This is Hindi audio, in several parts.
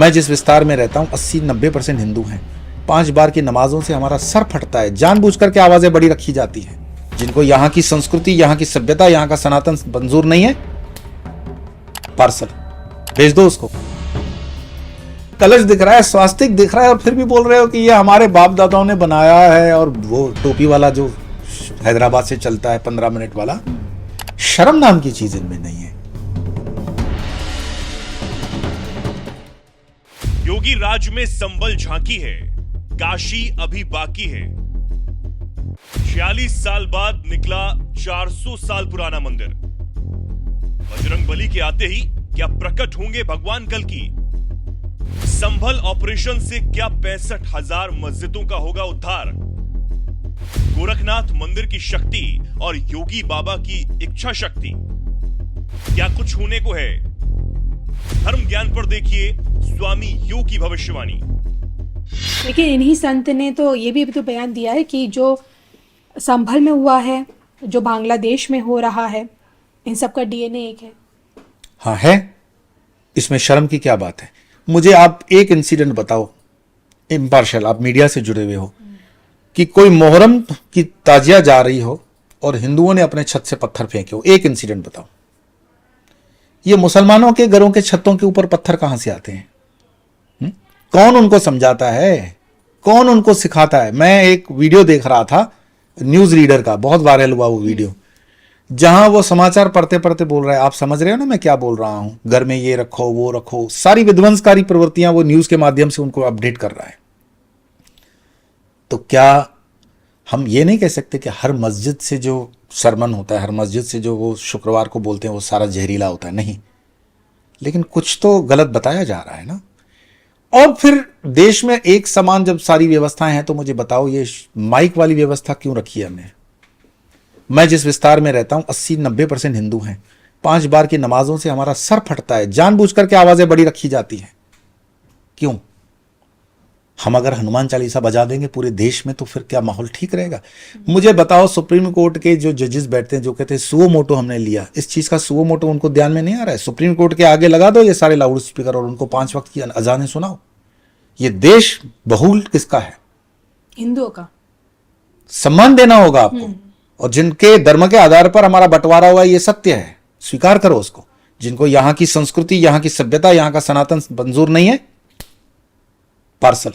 मैं जिस विस्तार में रहता हूँ 80-90% हिंदू हैं। 5 बार की नमाजों से हमारा सर फटता है, जानबूझ करके आवाजें बड़ी रखी जाती हैं। जिनको यहाँ की संस्कृति, यहाँ की सभ्यता, यहाँ का सनातन मंजूर नहीं है, पार्सल भेज दो उसको। कलश दिख रहा है, स्वास्तिक दिख रहा है, और फिर भी बोल रहे हो कि ये हमारे बाप दादाओं ने बनाया है। और वो टोपी वाला जो हैदराबाद से चलता है 15 मिनट वाला, शर्म नाम की चीज इनमें नहीं है। योगी राज में संबल झांकी है, काशी अभी बाकी है। 46 साल बाद निकला 400 साल पुराना मंदिर। बजरंगबली के आते ही क्या प्रकट होंगे भगवान कल की? संभल ऑपरेशन से क्या 65,000 मस्जिदों का होगा उद्धार? गोरखनाथ मंदिर की शक्ति और योगी बाबा की इच्छा शक्ति, क्या कुछ होने को है? धर्म ज्ञान पर देखिए स्वामी यू की भविष्यवाणी। लेकिन इन्हीं संत ने तो ये भी तो बयान दिया है कि जो संभल में हुआ है, जो बांग्लादेश में हो रहा है, इन सब का डीएनए एक है। हाँ है, इसमें शर्म की क्या बात है? मुझे आप एक इंसिडेंट बताओ, इम्पार्शियल, आप मीडिया से जुड़े हुए हो, कि कोई मोहर्रम की ताजिया जा रही हो और हिंदुओं ने अपने छत से पत्थर फेंके हो। एक इंसिडेंट बताओ। ये मुसलमानों के घरों के छतों के ऊपर पत्थर कहां से आते हैं? कौन उनको समझाता है? कौन उनको सिखाता है? मैं एक वीडियो देख रहा था न्यूज रीडर का, बहुत वायरल हुआ वो वीडियो, जहां वो समाचार पढ़ते पढ़ते बोल रहा है, आप समझ रहे हो ना मैं क्या बोल रहा हूं, घर में ये रखो वो रखो, सारी विध्वंसकारी प्रवृत्तियां वो न्यूज के माध्यम से उनको अपडेट कर रहा है। तो क्या हम ये नहीं कह सकते कि हर मस्जिद से जो सरमन होता है, हर मस्जिद से जो वो शुक्रवार को बोलते हैं वो सारा जहरीला होता है? नहीं, लेकिन कुछ तो गलत बताया जा रहा है ना। और फिर देश में एक समान जब सारी व्यवस्थाएं हैं, तो मुझे बताओ ये माइक वाली व्यवस्था क्यों रखी है हमने? मैं जिस विस्तार में रहता हूं 80-90% हिंदू हैं। 5 बार की नमाजों से हमारा सर फटता है, जानबूझ करके आवाजें बड़ी रखी जाती हैं। क्यों? हम अगर हनुमान चालीसा बजा देंगे पूरे देश में, तो फिर क्या माहौल ठीक रहेगा? मुझे बताओ, सुप्रीम कोर्ट के जो जजेस बैठते हैं, जो कहते हैं सुओ मोटो हमने लिया, इस चीज का सुओ मोटो उनको ध्यान में नहीं आ रहा है? सुप्रीम कोर्ट के आगे लगा दो ये सारे लाउड स्पीकर और उनको 5 वक्त की अजानें सुनाओ। ये देश बहुल किसका है? हिंदुओं का। सम्मान देना होगा आपको, और जिनके धर्म के आधार पर हमारा बंटवारा हुआ ये सत्य है, स्वीकार करो उसको। जिनको यहां की संस्कृति, यहां की सभ्यता, यहां का सनातन मंजूर नहीं है, पार्सल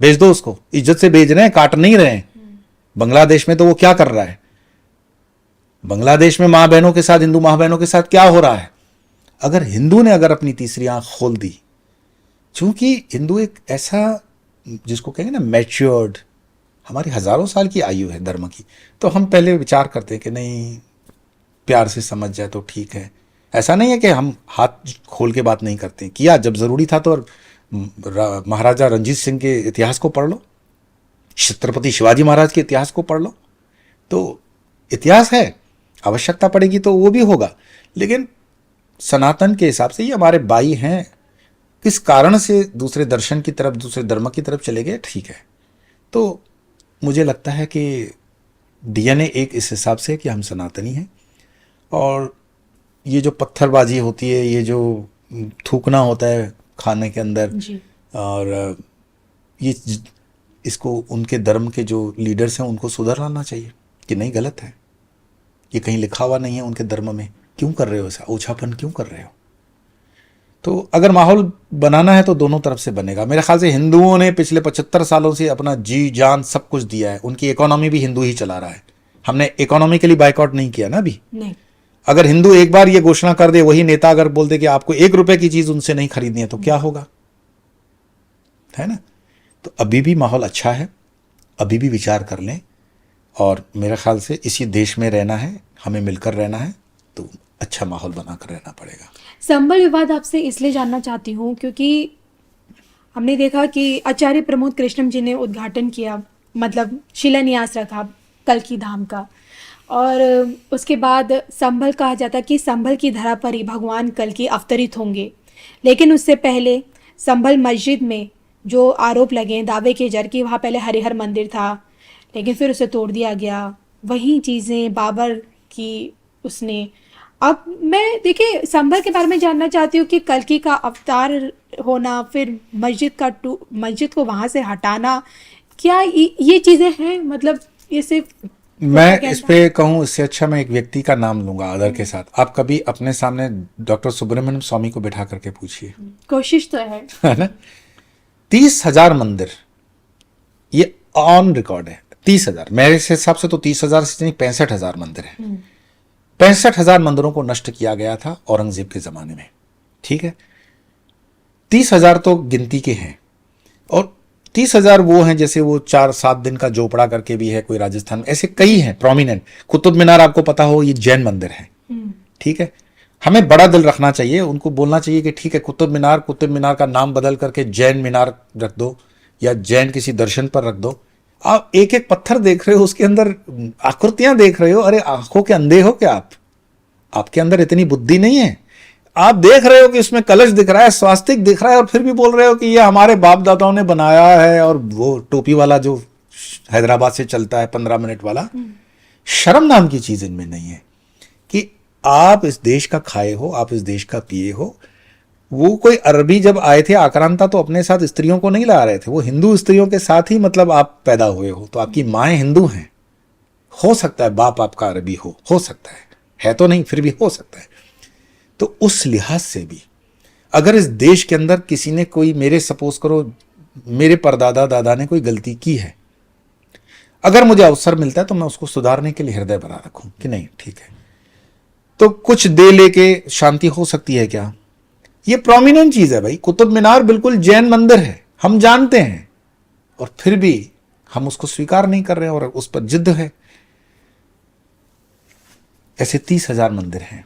भेज दो उसको। इज्जत से भेज रहे हैं, काट नहीं रहे हैं। बांग्लादेश में तो वो क्या कर रहा है? बांग्लादेश में मां बहनों के साथ, हिंदू मां बहनों के साथ क्या हो रहा है? अगर हिंदू ने अगर अपनी तीसरी आंख खोल दी, चूंकि हिंदू एक ऐसा, जिसको कहेंगे ना मैच्योर्ड, हमारी हजारों साल की आयु है धर्म की, तो हम पहले विचार करते हैं कि नहीं, प्यार से समझ जाए तो ठीक है। ऐसा नहीं है कि हम हाथ खोल के बात नहीं करते, किया जब जरूरी था। तो महाराजा रंजीत सिंह के इतिहास को पढ़ लो, छत्रपति शिवाजी महाराज के इतिहास को पढ़ लो, तो इतिहास है, आवश्यकता पड़ेगी तो वो भी होगा। लेकिन सनातन के हिसाब से ये हमारे भाई हैं, किस कारण से दूसरे दर्शन की तरफ, दूसरे धर्म की तरफ चले गए, ठीक है। तो मुझे लगता है कि डीएनए एक इस हिसाब से कि हम सनातनी हैं, और ये जो पत्थरबाजी होती है, ये जो थूकना होता है खाने के अंदर जी, और ये इसको उनके धर्म के जो लीडर्स हैं उनको सुधर लाना चाहिए कि नहीं, गलत है, ये कहीं लिखा हुआ नहीं है उनके धर्म में। क्यों कर रहे हो ऐसा? ओछापन क्यों कर रहे हो? तो अगर माहौल बनाना है तो दोनों तरफ से बनेगा। मेरे ख्याल से हिंदुओं ने पिछले 75 सालों से अपना जी जान सब कुछ दिया है, उनकी इकोनॉमी भी हिंदू ही चला रहा है। हमने इकोनॉमिकली बाइकआउट नहीं किया ना अभी। नहीं। अगर हिंदू एक बार ये घोषणा कर दे, वही नेता अगर बोल दे कि आपको 1 रुपए की चीज उनसे नहीं खरीदनी है, तो क्या होगा? है ना? तो अभी भी माहौल अच्छा है, अभी भी विचार कर लें, और मेरे ख्याल से इसी देश में रहना है, हमें मिलकर रहना है, तो अच्छा माहौल बनाकर रहना पड़ेगा। संबल विवाद आपसे इसलिए जानना चाहती हूँ क्योंकि हमने देखा कि आचार्य प्रमोद कृष्णम जी ने उद्घाटन किया, मतलब शिलान्यास रखा कल्कि धाम का, और उसके बाद संभल कहा जाता कि संभल की धरा पर ही भगवान कल्कि अवतरित होंगे। लेकिन उससे पहले संभल मस्जिद में जो आरोप लगे, दावे के जर कि वहाँ पहले हरिहर मंदिर था, लेकिन फिर उसे तोड़ दिया गया। वही चीज़ें बाबर की उसने। अब मैं देखिए संभल के बारे में जानना चाहती हूँ कि कल्कि का अवतार होना, फिर मस्जिद को वहाँ से हटाना, क्या ये चीज़ें हैं? मतलब ये सिर्फ मैं इस पे कहूँ, इससे अच्छा मैं एक व्यक्ति का नाम लूंगा आदर के साथ। आप कभी अपने सामने डॉक्टर सुब्रमण्यम स्वामी को बैठा करके पूछिए, कोशिश तो है ना। 30,000 मंदिर, ये ऑन रिकॉर्ड है। 30,000, मेरे हिसाब से तो 30,000 से नहीं, 65,000 मंदिर है। 65,000 मंदिरों को नष्ट किया गया था औरंगजेब के जमाने में, ठीक है। 30,000 तो गिनती के हैं, और 30,000 वो हैं जैसे वो 4-7 दिन का जोपड़ा करके भी है कोई राजस्थान में, ऐसे कई हैं प्रोमिनेंट। कुतुब मीनार आपको पता हो, ये जैन मंदिर है, ठीक है। हमें बड़ा दिल रखना चाहिए, उनको बोलना चाहिए कि ठीक है, कुतुब मीनार का नाम बदल करके जैन मीनार रख दो, या जैन किसी दर्शन पर रख दो। आप एक एक पत्थर देख रहे हो, उसके अंदर आकृतियां देख रहे हो, अरे आंखों के अंधे हो क्या आप? आपके अंदर इतनी बुद्धि नहीं है? आप देख रहे हो कि उसमें कलश दिख रहा है, स्वास्तिक दिख रहा है, और फिर भी बोल रहे हो कि ये हमारे बाप दादाओं ने बनाया है, और वो टोपी वाला जो हैदराबाद से चलता है 15 मिनट वाला। शर्म नाम की चीज इनमें नहीं है कि आप इस देश का खाए हो, आप इस देश का पिए हो। वो कोई अरबी जब आए थे आक्रांता, तो अपने साथ स्त्रियों को नहीं ला रहे थे, वो हिंदू स्त्रियों के साथ ही मतलब आप पैदा हुए हो, तो आपकी माएँ हिंदू हैं। हो सकता है बाप आपका अरबी हो सकता है तो नहीं, फिर भी हो सकता है। तो उस लिहाज से भी अगर इस देश के अंदर किसी ने कोई, मेरे सपोज करो मेरे परदादा दादा ने कोई गलती की है, अगर मुझे अवसर मिलता है तो मैं उसको सुधारने के लिए हृदय भरा रखूं कि नहीं ठीक है, तो कुछ दे लेके शांति हो सकती है क्या? ये प्रोमिनेंट चीज है भाई। कुतुब मीनार बिल्कुल जैन मंदिर है, हम जानते हैं, और फिर भी हम उसको स्वीकार नहीं कर रहे हैं और उस पर जिद है। ऐसे 30,000 मंदिर हैं।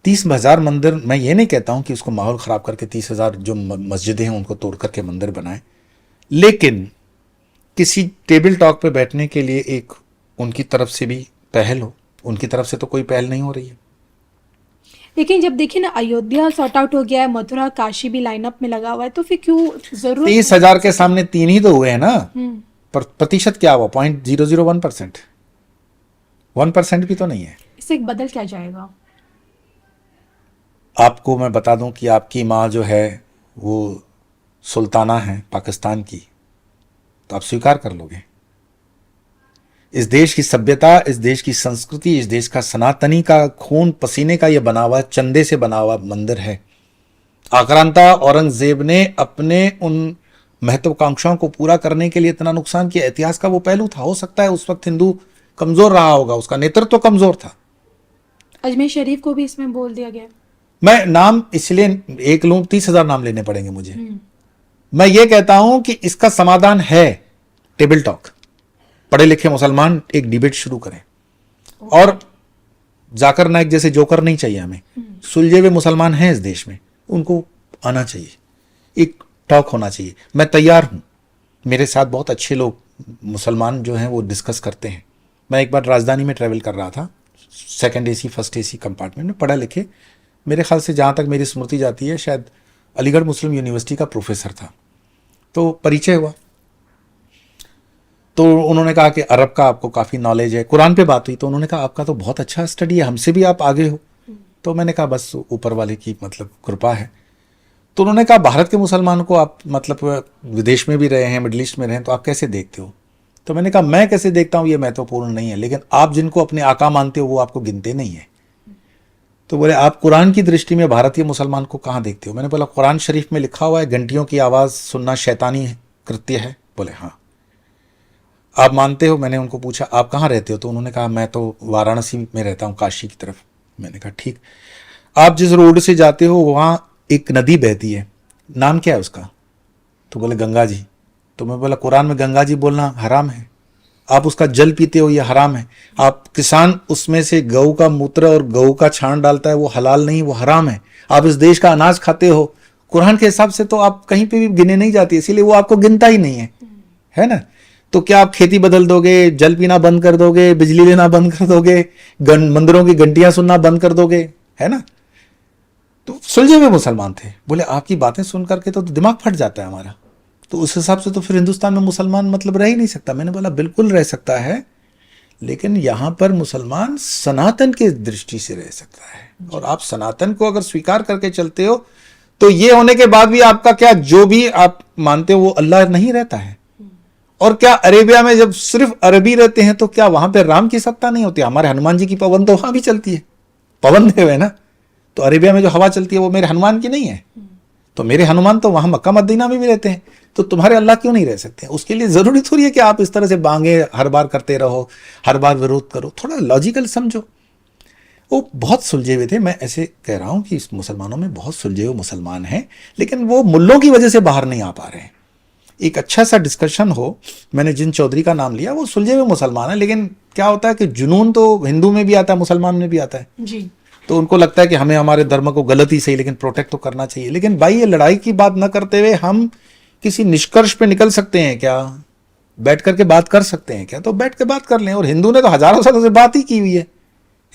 30,000 मंदिर, मैं ये नहीं कहता हूं कि उसको माहौल खराब करके 30,000 जो मस्जिदें हैं उनको तोड़ करके मंदिर बनाए, लेकिन किसी टेबल टॉक पे बैठने के लिए एक उनकी तरफ से भी पहल हो। उनकी तरफ से तो कोई पहल नहीं हो रही है। लेकिन जब देखिए ना, अयोध्या सॉर्ट आउट हो गया है, मथुरा काशी भी लाइनअप में लगा हुआ है, तो फिर क्यों जरूरत? 30,000 के सामने 3 ही तो हुए हैं ना। पर प्रतिशत क्या हुआ? 0.001%। 1% भी तो नहीं है। इससे बदल क्या जाएगा? आपको मैं बता दूं कि आपकी माँ जो है वो सुल्ताना है पाकिस्तान की, तो आप स्वीकार कर लोगे? इस देश की सभ्यता, इस देश की संस्कृति, इस देश का सनातनी का खून पसीने का ये बना हुआ, चंदे से बना हुआ मंदिर है। आक्रांता औरंगजेब ने अपने उन महत्वाकांक्षाओं को पूरा करने के लिए इतना नुकसान किया। इतिहास का वो पहलू था। हो सकता है उस वक्त हिंदू कमजोर रहा होगा, उसका नेतृत्व तो कमजोर था। अजमेर शरीफ को भी इसमें बोल दिया गया। मैं नाम इसलिए एक लूं, 30,000 नाम लेने पड़ेंगे मुझे। मैं ये कहता हूं कि इसका समाधान है टेबल टॉक। पढ़े लिखे मुसलमान एक डिबेट शुरू करें, और जाकर नाइक जैसे जोकर नहीं चाहिए हमें। सुलझे हुए मुसलमान हैं इस देश में, उनको आना चाहिए, एक टॉक होना चाहिए। मैं तैयार हूं, मेरे साथ बहुत अच्छे लोग मुसलमान जो हैं वो डिस्कस करते हैं। मैं एक बार राजधानी में ट्रैवल कर रहा था, second AC first AC compartment में, पढ़ा लिखे, मेरे ख्याल से जहाँ तक मेरी स्मृति जाती है शायद अलीगढ़ मुस्लिम यूनिवर्सिटी का प्रोफेसर था। तो परिचय हुआ, तो उन्होंने कहा कि अरब का आपको काफ़ी नॉलेज है। कुरान पे बात हुई तो उन्होंने कहा आपका तो बहुत अच्छा स्टडी है, हमसे भी आप आगे हो। तो मैंने कहा बस ऊपर वाले की मतलब कृपा है। तो उन्होंने कहा भारत के मुसलमान को आप मतलब विदेश में भी रहे हैं, मिडल ईस्ट में रहे हैं, तो आप कैसे देखते हो? तो मैंने कहा मैं कैसे देखता हूँ ये महत्वपूर्ण नहीं है, लेकिन आप जिनको अपने आका मानते हो वो आपको गिनते नहीं है। तो बोले आप कुरान की दृष्टि में भारतीय मुसलमान को कहाँ देखते हो? मैंने बोला कुरान शरीफ में लिखा हुआ है घंटियों की आवाज़ सुनना शैतानी कृत्य है। बोले हाँ। आप मानते हो? मैंने उनको पूछा आप कहाँ रहते हो? तो उन्होंने कहा मैं तो वाराणसी में रहता हूँ, काशी की तरफ। मैंने कहा ठीक, आप जिस रोड से जाते हो वहाँ एक नदी बहती है, नाम क्या है उसका? तो बोले गंगा जी। तो मैं बोला कुरान में गंगा जी बोलना हराम है, आप उसका जल पीते हो ये हराम है। आप किसान उसमें से गऊ का मूत्र और गऊ का छाण डालता है, वो हलाल नहीं, वो हराम है। आप इस देश का अनाज खाते हो, कुरान के हिसाब से तो आप कहीं पे भी गिने नहीं जाती, इसीलिए वो आपको गिनता ही नहीं है ना। तो क्या आप खेती बदल दोगे, जल पीना बंद कर दोगे, बिजली लेना बंद कर दोगे, मंदिरों की घंटियां सुनना बंद कर दोगे, है ना? तो सुलझे हुए मुसलमान थे। बोले आपकी बातें सुन करके तो दिमाग फट जाता है हमारा। तो उस हिसाब से तो फिर हिंदुस्तान में मुसलमान मतलब रह ही नहीं सकता। मैंने बोला बिल्कुल रह सकता है, लेकिन यहां पर मुसलमान सनातन की दृष्टि से रह सकता है। और आप सनातन को अगर स्वीकार करके चलते हो तो ये होने के बाद भी आपका क्या, जो भी आप मानते हो वो अल्लाह नहीं रहता है? और क्या अरेबिया में जब सिर्फ अरबी रहते हैं तो क्या वहां पे राम की सत्ता नहीं होती? हमारे हनुमान जी की पवन तो वहां भी चलती है, पवन देव है ना। तो अरेबिया में जो हवा चलती है वो मेरे हनुमान की नहीं है? तो मेरे हनुमान तो वहां मक्का मदीना में भी रहते हैं, तो तुम्हारे अल्लाह क्यों नहीं रह सकते? उसके लिए जरूरी थोड़ी है कि आप इस तरह से बांगे हर बार करते रहो, हर बार विरोध करो। थोड़ा लॉजिकल समझो। वो बहुत सुलझे हुए थे। मैं ऐसे कह रहा हूं कि इस मुसलमानों में बहुत सुलझे हुए मुसलमान हैं, लेकिन वो मुल्लों की वजह से बाहर नहीं आ पा रहे हैं। एक अच्छा सा डिस्कशन हो, मैंने जिन चौधरी का नाम लिया वो सुलझे हुए मुसलमान है, लेकिन क्या होता है कि जुनून तो हिंदू में भी आता है, मुसलमान में भी आता है जी। तो उनको लगता है कि हमें हमारे धर्म को गलत ही सही लेकिन प्रोटेक्ट तो करना चाहिए। लेकिन भाई ये लड़ाई की बात न करते हुए हम किसी निष्कर्ष पे निकल सकते हैं क्या? बैठ करके बात कर सकते हैं क्या? तो बैठ के बात कर लें। और हिंदू ने तो हजारों सालों से बात ही की हुई है।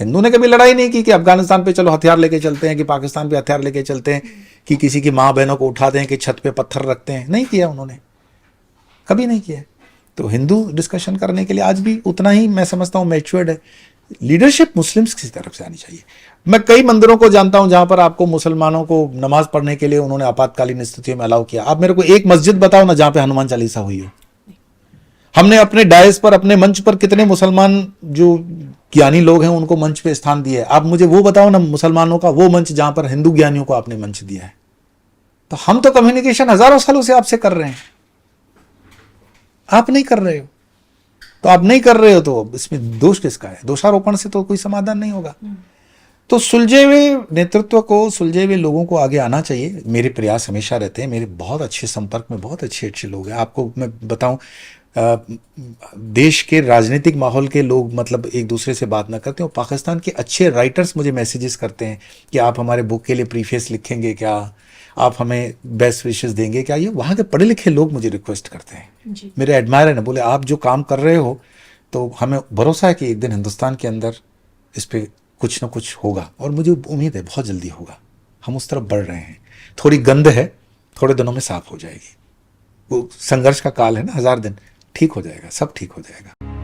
हिंदू ने कभी लड़ाई नहीं की कि अफगानिस्तान पे चलो हथियार लेके चलते हैं, कि पाकिस्तान पे हथियार लेके चलते हैं, कि किसी की माँ बहनों को उठाते हैं, कि छत पे पत्थर रखते हैं। नहीं किया उन्होंने, कभी नहीं किया। तो हिंदू डिस्कशन करने के लिए आज भी उतना ही मैं समझता हूँ मैच्योर्ड है। लीडरशिप मुस्लिम्स की तरफ से आनी चाहिए। मैं कई मंदिरों को जानता हूं जहां पर आपको मुसलमानों को नमाज पढ़ने के लिए उन्होंने आपातकालीन स्थितियों में अलाउ किया। आप मेरे को एक मस्जिद बताओ ना जहां पे हनुमान चालीसा हुई हो। हमने अपने डायस पर, अपने मंच पर कितने मुसलमान जो ज्ञानी लोग हैं उनको मंच पे स्थान दिया है। आप मुझे वो बताओ ना मुसलमानों का वो मंच जहां पर हिंदू ज्ञानियों को आपने मंच दिया है। तो हम तो कम्युनिकेशन हजारों सालों से आपसे कर रहे हैं, आप नहीं कर रहे हो। तो आप नहीं कर रहे हो तो इसमें दोष किसका है? दोषारोपण से तो कोई समाधान नहीं होगा। तो सुलझे हुए नेतृत्व को, सुलझे हुए लोगों को आगे आना चाहिए। मेरे प्रयास हमेशा रहते हैं। मेरे बहुत अच्छे संपर्क में बहुत अच्छे लोग हैं। आपको मैं बताऊं, देश के राजनीतिक माहौल के लोग मतलब एक दूसरे से बात ना करते हैं। पाकिस्तान के अच्छे राइटर्स मुझे मैसेजेस करते हैं कि आप हमारे बुक के लिए प्रीफेस लिखेंगे क्या, आप हमें बेस्ट विशेस देंगे क्या। ये वहाँ के पढ़े लिखे लोग मुझे रिक्वेस्ट करते हैं जी। मेरे एडमायर हैं। बोले आप जो काम कर रहे हो तो हमें भरोसा है कि एक दिन हिंदुस्तान के अंदर इस पर कुछ ना कुछ होगा, और मुझे उम्मीद है बहुत जल्दी होगा। हम उस तरफ बढ़ रहे हैं। थोड़ी गंद है, थोड़े दिनों में साफ हो जाएगी। वो संघर्ष का काल है ना, 1000 दिन। ठीक हो जाएगा, सब ठीक हो जाएगा।